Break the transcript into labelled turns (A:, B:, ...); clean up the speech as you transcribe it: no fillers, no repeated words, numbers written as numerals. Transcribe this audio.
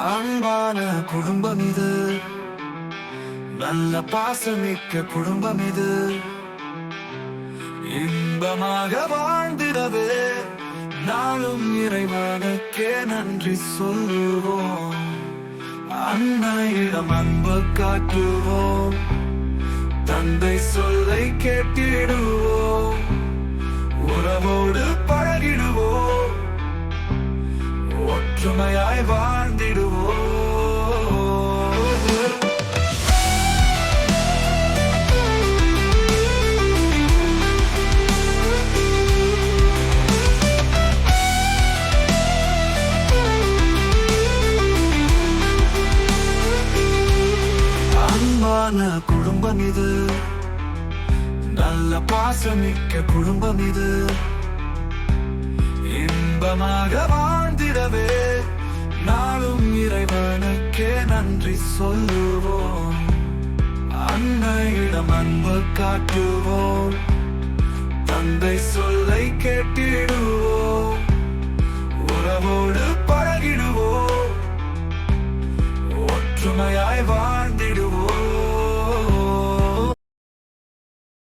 A: அன்பான குடும்பம் இது, நல்ல பாசமிக்க குடும்பம் இது. இன்பமாக வாழ்ந்திடவே நாளும் இறைவனுக்கே நன்றி சொல்லுவோம். அன்னையிடம் அன்பு காட்டுவோம், தந்தை சொல்லை கேட்டிடுவோம், உறவோடு பழகிடுவோம், ஒற்றுமையாய் வாழ்ந்திடுவோம். அன்பான குடும்பம் இது, நல்ல பாசமிக்க குடும்பம் இது. இன்பமாக வாழ்ந்திடவே நாளும் இறைவனுக்கே நன்றி சொல்லுவோம். அன்னையிடம் அன்பு காட்டுவோம், தந்தை சொல்லை கேட்டிடுவோம், உறவோடு